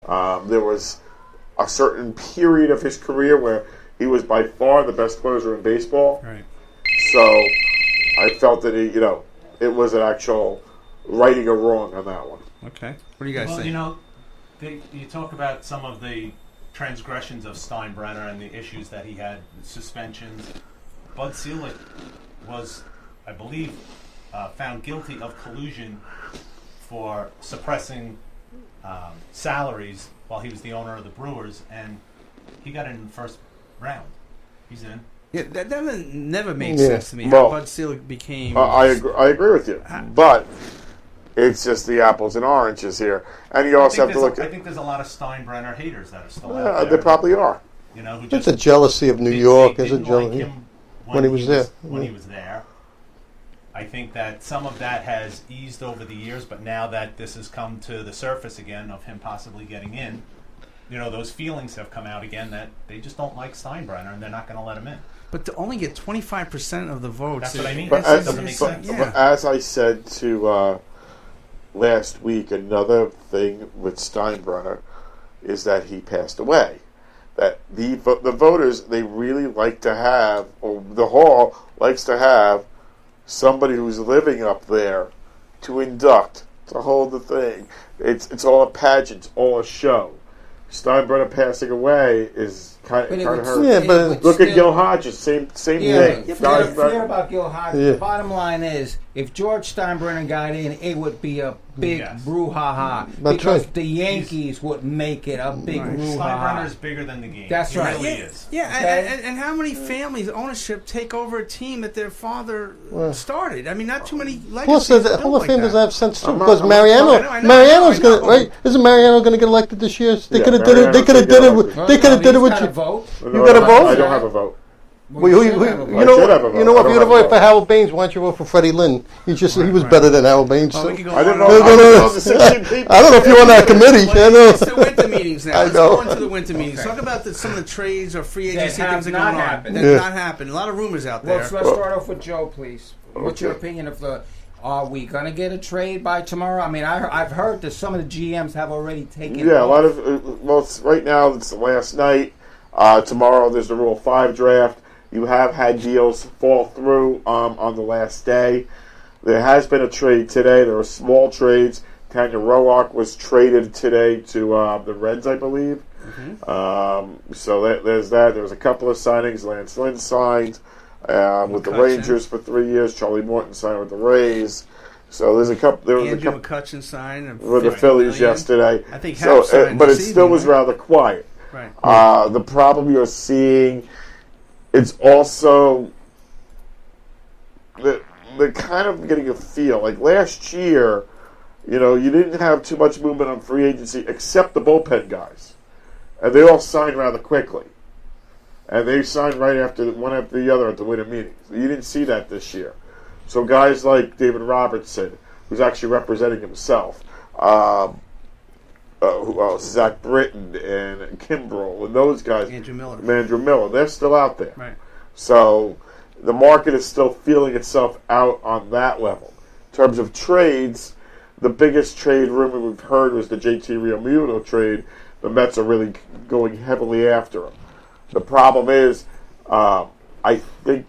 There was a certain period of his career where he was by far the best closer in baseball. Right. So I felt that it was an actual righting a wrong on that one. Okay. What do you guys think? You talk about some of the transgressions of Steinbrenner and the issues that he had, suspensions. Bud Selig was, I believe, found guilty of collusion for suppressing salaries while he was the owner of the Brewers, and he got in the first round. He's in. Yeah, that never made sense to me. Well, how Bud Selig became. I agree with you, but it's just the apples and oranges here, and you also have to look. I think there's a lot of Steinbrenner haters that are still out there. There probably are. Who it's a jealousy of New York. It's a jealousy like when he was there. When he was there, I think that some of that has eased over the years, but now that this has come to the surface again of him possibly getting in, those feelings have come out again that they just don't like Steinbrenner and they're not going to let him in. But to only get 25% of the votes. That's what I mean. But Doesn't make sense. But as I said to last week, another thing with Steinbrenner is that he passed away. That the voters, they really like to have, or the hall likes to have, somebody who's living up there to induct, to hold the thing. It's all a pageant, all a show. Steinbrenner passing away is kind of hurt. Yeah, but look at Gil Hodges, same thing. Forget about Gil Hodges. Yeah. The bottom line is, if George Steinbrenner got in, it would be a big brouhaha. Because the Yankees would make it a big brouhaha. Steinbrenner is bigger than the game. That's right. He really is. Yeah, okay? and how many families, ownership, take over a team that their father started? I mean, not too many legacies. Plus, the Hall of Fame doesn't have sense too, because Mariano's going to, right? Isn't Mariano going to get elected this year? They could have did it. They could have did it. They could have did it with you. You got a vote? I don't have a vote. You know what? If you're going to vote for Howard Baines, why don't you vote for Freddie Lynn? He was better than Howard Baines. I didn't know. I don't know if you're on that committee. It's the winter meetings now. Let's go into the winter meetings. Okay. Talk about some of the trades or free agency that things that are going on. That have not happened. A lot of rumors out there. Let's start off with Joe, please. What's your opinion of are we going to get a trade by tomorrow? I mean, I've heard that some of the GMs have already taken a lot of, right now it's the last night. Tomorrow there's the Rule 5 draft. You have had deals fall through on the last day. There has been a trade today. There were small trades. Tanya Roark was traded today to the Reds, I believe. Mm-hmm. So there's that. There was a couple of signings. Lance Lynn signed with the Rangers for 3 years. Charlie Morton signed with the Rays. So there's a couple. There was Andrew McCutchen signed with the Phillies yesterday. I think signed but it still was rather quiet. Right. The problem you're seeing, it's also they're kind of getting a feel. Like last year, you didn't have too much movement on free agency except the bullpen guys. And they all signed rather quickly. And they signed right after one after the other at the winter meetings. You didn't see that this year. So guys like David Robertson, who's actually representing himself, Zach Britton and Kimbrel and those guys. Andrew Miller. They're still out there. Right. So the market is still feeling itself out on that level. In terms of trades, the biggest trade rumor we've heard was the JT Realmuto trade. The Mets are really going heavily after him. The problem is, I think,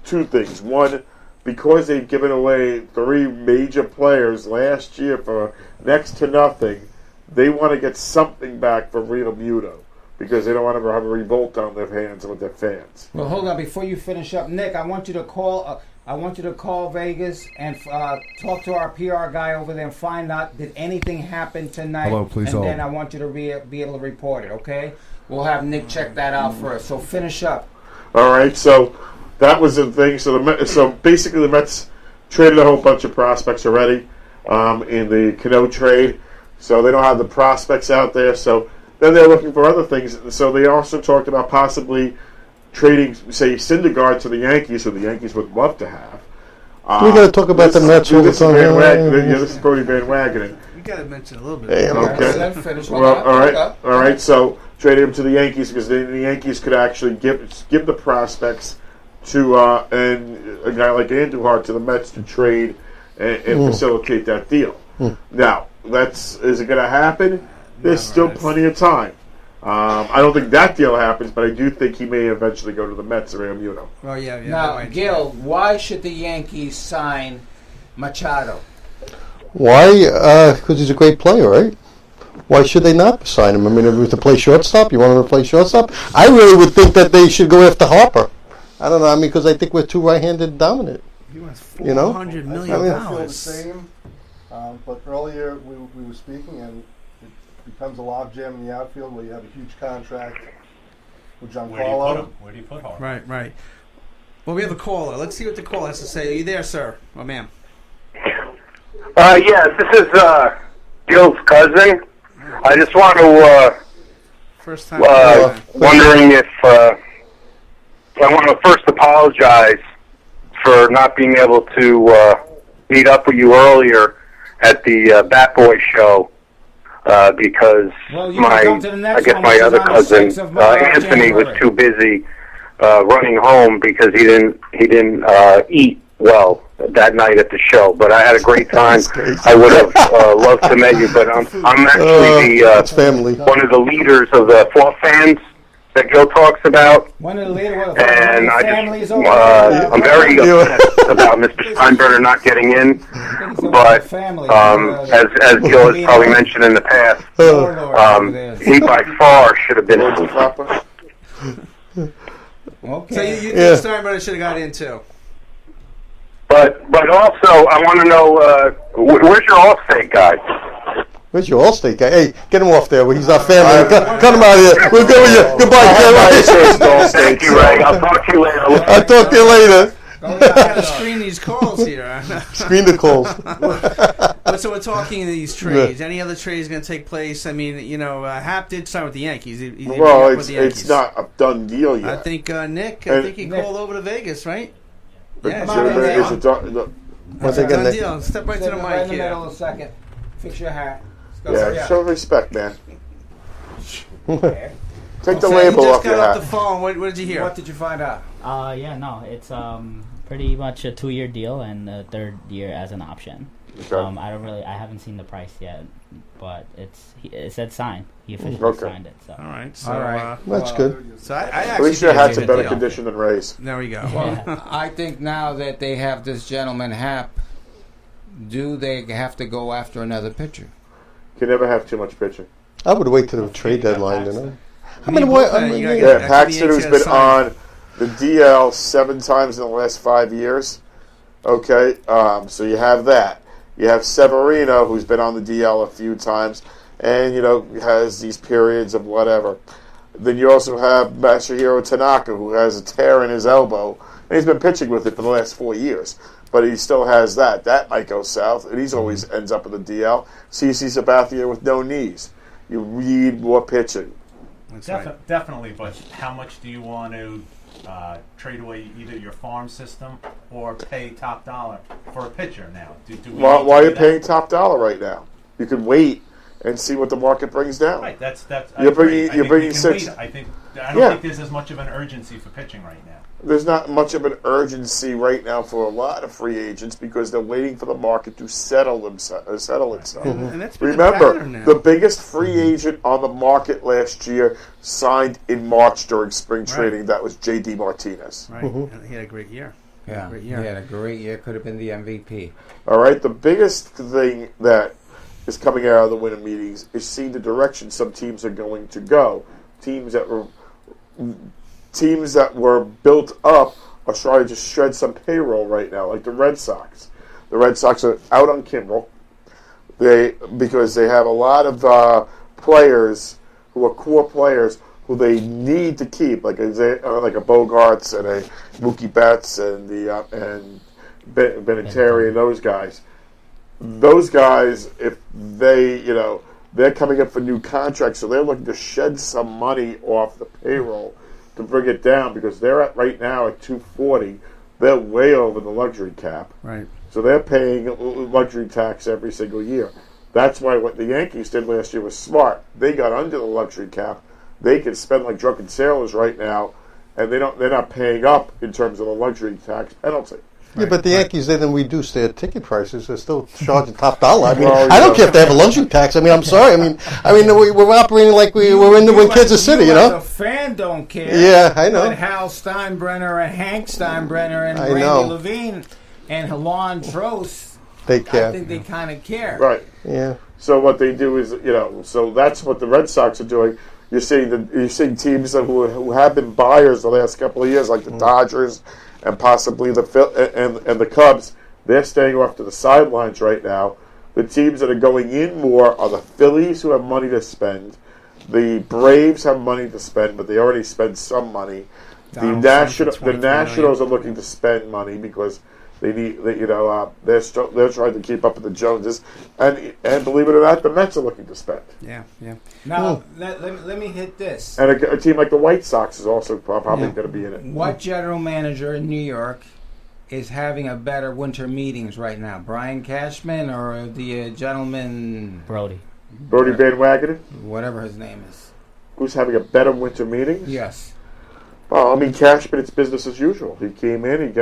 two things. One, because they've given away 3 major players last year for next to nothing, they want to get something back for Realmuto because they don't want to have a revolt on their hands with their fans. Well, hold on. Before you finish up, Nick, I want you to call. I want you to call Vegas and talk to our PR guy over there and find out did anything happen tonight. Hello, please. And then I want you to be able to report it. Okay? We'll have Nick check that out first. So finish up. All right. So that was the thing. So basically, the Mets traded a whole bunch of prospects already in the Cano trade. So they don't have the prospects out there. So then they're looking for other things. So they also talked about possibly trading, say, Syndergaard to the Yankees, who the Yankees would love to have. We're going to talk about the Mets all the time. This is Brody Van Wagenen. You got to mention a little bit. Okay. Well, all right. So traded him to the Yankees because then the Yankees could actually give the prospects to and a guy like Andujar to the Mets to trade and facilitate that deal. Now, is it going to happen? There's still plenty of time. I don't think that deal happens, but I do think he may eventually go to the Mets or Realmuto. Oh, yeah. Now, Gil, why should the Yankees sign Machado? Why? Because he's a great player, right? Why should they not sign him? I mean, if he was to play shortstop, you want him to play shortstop? I really would think that they should go after Harper. I don't know. I mean, because I think we're too right-handed dominant. He wants $400 million. I feel the same. But earlier we were speaking, and it becomes a logjam in the outfield where you have a huge contract with Giancarlo. Where do you put Harper? Right. Well, we have a caller. Let's see what the caller has to say. Are you there, sir? Oh, ma'am. Yes, this is Gil's cousin. I just want to First time. wondering if I want to first apologize for not being able to meet up with you earlier at the Bat Boy show because I guess my other cousin Anthony was too busy running home because he didn't eat well that night at the show. But I had a great time. I would have loved to meet you, but I'm actually one of the leaders of the Fall fans that Gil talks about. One of the leaders, and I'm very upset about Mr. Steinbrenner not getting in. But as Gil has probably mentioned in the past, he by far should have been in. Okay. So you think Steinbrenner should have got in too? But also, I want to know, where's your Allstate guy? Where's your Allstate guy? Hey, get him off there. He's our family. Cut him out of here. We'll go with you. Goodbye, Ray. Thank you, Ray. I'll talk to you later. I'll talk to you later. I gotta screen these calls here. Screen the calls. So we're talking these trades. Any other trades going to take place? I mean, Hap did sign with the Yankees. It's not a done deal yet. I think Nick. I think he called over to Vegas, right? Yeah, What's a done deal? Step right to the mic right in the here. middle a second. Fix your hat. Show respect, man. Take the You label just off your got off hat. the phone. What did you hear? What did you find out? It's pretty much a 2-year deal and a third year as an option. Okay. I haven't seen the price yet, but it said sign. He officially signed it. So. All right. That's good. So I At least your hat's in better condition than Ray's. There we go. Well, I think now that they have this gentleman Hap, do they have to go after another pitcher? You can never have too much pitching. I would wait till the trade deadline, Paxton, who's been on the DL 7 times in the last 5 years. Okay, so you have that. You have Severino, who's been on the DL a few times, and has these periods of whatever. Then you also have Masahiro Tanaka, who has a tear in his elbow, and he's been pitching with it for the last 4 years. But he still has that. That might go south, and he's always ends up in the DL. CC Sabathia with no knees. You need more pitching. Definitely, but how much do you want to trade away either your farm system or pay top dollar for a pitcher now? Why are you paying top dollar right now? You can wait and see what the market brings down. Right, that's. You're bringing six. I don't think there's as much of an urgency for pitching right now. There's not much of an urgency right now for a lot of free agents because they're waiting for the market to settle itself. And that's been Remember, now. the biggest free agent on the market last year signed in March during spring training. That was J.D. Martinez. Right, and he had a great year. Yeah, he had a great year. Could have been the MVP. All right, the biggest thing that is coming out of the winter meetings is seeing the direction some teams are going to go. Teams that were built up are trying to shred some payroll right now, like the Red Sox. The Red Sox are out on Kimbrel because they have a lot of players who are core players who they need to keep, like a Bogarts and a Mookie Betts and and Benintendi and those guys. Those guys, if they, they're coming up for new contracts, so they're looking to shed some money off the payroll to bring it down because they're at right now at $240. They're way over the luxury cap. Right. So they're paying luxury tax every single year. That's why what the Yankees did last year was smart. They got under the luxury cap. They can spend like drunken sailors right now, and they're not paying up in terms of the luxury tax penalty. Yeah, but the Yankees, they then reduced their ticket prices. They're still charging top dollar. I mean, Well, I don't care if they have a luxury tax. I mean, I'm sorry. I mean, we're operating like we were in Kansas City, you know? As a fan don't care. Yeah, I know. But Hal Steinbrenner and Hank Steinbrenner and I Randy know. Levine and Halon Trost, They care. I think they kind of care. Right. Yeah. So what they do is, so that's what the Red Sox are doing. You're seeing teams who have been buyers the last couple of years, like the Dodgers and possibly the Cubs. They're staying off to the sidelines right now. The teams that are going in more are the Phillies, who have money to spend. The Braves have money to spend, but they already spent some money. The Nationals are looking to spend money because they need, they're trying to keep up with the Joneses, and believe it or not, the Mets are looking to spend. Yeah. Now, let me hit this. And a team like the White Sox is also probably going to be in it. What general manager in New York is having a better winter meetings right now? Brian Cashman or the gentleman Brody Van Wagenen, whatever his name is? who's having a better winter meetings? Yes. Well, I mean, Cashman, it's business as usual. He came in,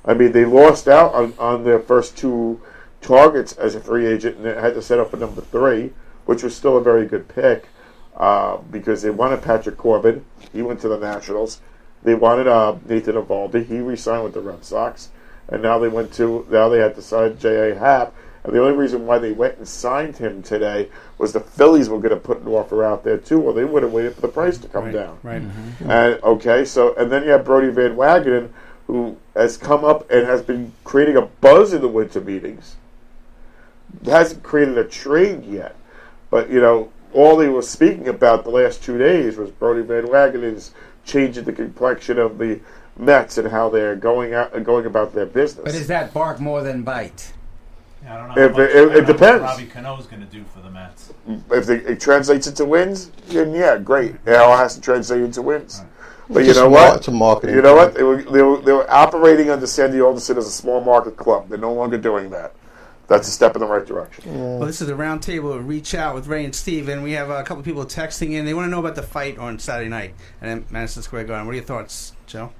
they lost out on their first two targets as a free agent, and they had to set up a number 3, which was still a very good pick because they wanted Patrick Corbin. He went to the Nationals. They wanted Nathan Eovaldi. He re-signed with the Red Sox, and now they had to sign J.A. Happ. And the only reason why they went and signed him today was the Phillies were going to put an offer out there too, or they would have waited for the price to come down. Right. Mm-hmm. And then you have Brody Van Wagenen, who has come up and has been creating a buzz in the winter meetings. Hasn't created a trade yet, but all they were speaking about the last 2 days was Brody Van Wagenen's changing the complexion of the Mets and how they're going about their business. But is that bark more than bite? Yeah, I don't know. It depends. What Robbie Cano's going to do for the Mets. If it translates into wins, then yeah, great. It all has to translate into wins. Right. But you know what? It's a marketing. You know what? They were operating under Sandy Alderson as a small market club. They're no longer doing that. That's a step in the right direction. Yeah. Well, this is the roundtable Reach Out with Ray and Steve, and we have a couple of people texting in. They want to know about the fight on Saturday night at Madison Square Garden. What are your thoughts, Joe?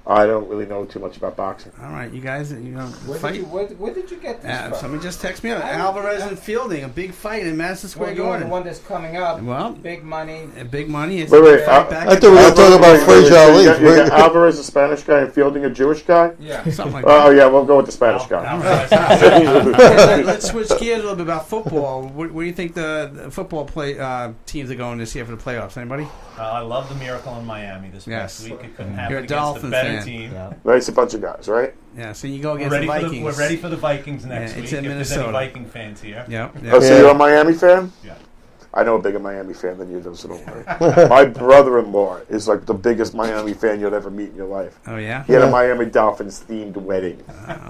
I don't really know too much about boxing. All right, you guys, Where fight. Where did you get this from? Somebody just texted me. Alvarez and Fielding, a big fight in Madison Square Garden. The one that's coming up. Well, big money. Big money. It's Wait, back I thought we were talking about Frazier Ali. You got Alvarez, a Spanish guy, and Fielding, a Jewish guy? Yeah. something like that. Oh, yeah, we'll go with the Spanish guy. Let's switch gears a little bit about football. Where do you think the football teams are going this year for the playoffs? Anybody? I love the miracle in Miami this past week. It couldn't happen You're a against Dolphins a better fan. team. Yeah. Nice, a bunch of guys, right? Yeah, so you go against the Vikings. We're ready for the Vikings next Yeah, week. it's in if Minnesota. there's any Viking fans here. Yeah. Oh, so you're a Miami fan? Yeah. I know a bigger Miami fan than you do, so don't worry. My brother-in-law is like the biggest Miami fan you'll ever meet in your life. Oh, yeah? He had a Miami Dolphins-themed wedding.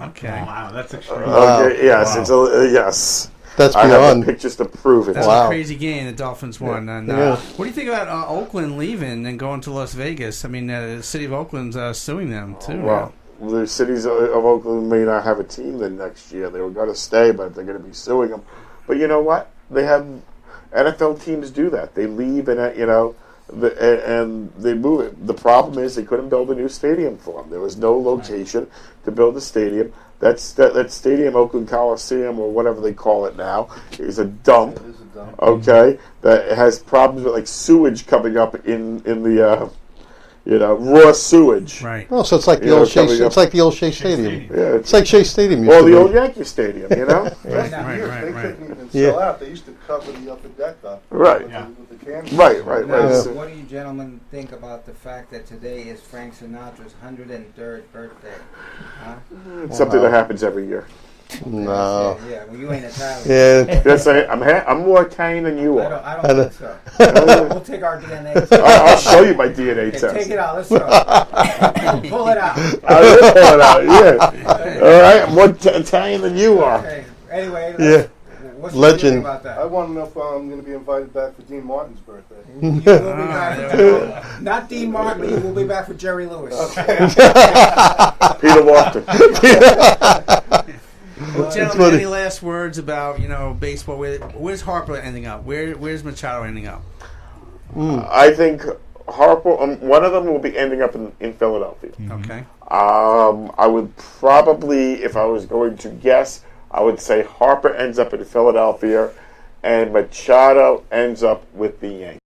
Okay. Wow, that's extreme. Okay, yes, Wow. yes. That's I have beyond. the pictures to prove it. That was Wow. a crazy game. The Dolphins won. And, Yeah. what do you think about Oakland leaving and going to Las Vegas? I mean, the city of Oakland's suing them, too. Well, the cities of Oakland may not have a team then next year. They were going to stay, but they're going to be suing them. But you know what? They have NFL teams do that. They leave and and they move it. The problem is they couldn't build a new stadium for them. There was no location to build a stadium. That stadium, Oakland Coliseum or whatever they call it now, is a dump. It is a dump. Okay, that has problems with like sewage coming up in the raw sewage. Right. Oh, so it's like the old Shea. It's like the old Shea Stadium. Yeah, It's like Shea Stadium. or used to the be. old Yankee Stadium. You know. Right. Right, right, They right. couldn't even Yeah. sell out. They used to cover the upper deck up. Right. Yeah. With the canvas. Right. Now, So- what do you gentlemen think about the fact that today is Frank Sinatra's 103rd birthday? Huh? It's something that happens every year. No. Yeah, well, you ain't Italian. Yeah. Yes, I'm more Italian than you are. I don't think so. We'll take our DNA. I'll show you my DNA Okay, test. take it out. Let's go. Pull it out. I will pull it out. Yeah. All right. I'm more Italian than you are. Okay. Anyway, Yeah. what's Legend. your feeling about that? I want to know if I'm going to be invited back for Dean Martin's birthday. You will be back for not Dean Martin, but you will be back for Jerry Lewis. Peter Walker. Well, gentlemen, any last words about baseball? Where's Harper ending up? Where's Machado ending up? I think Harper. One of them will be ending up in Philadelphia. Okay. I would probably, if I was going to guess, I would say Harper ends up in Philadelphia and Machado ends up with the Yankees.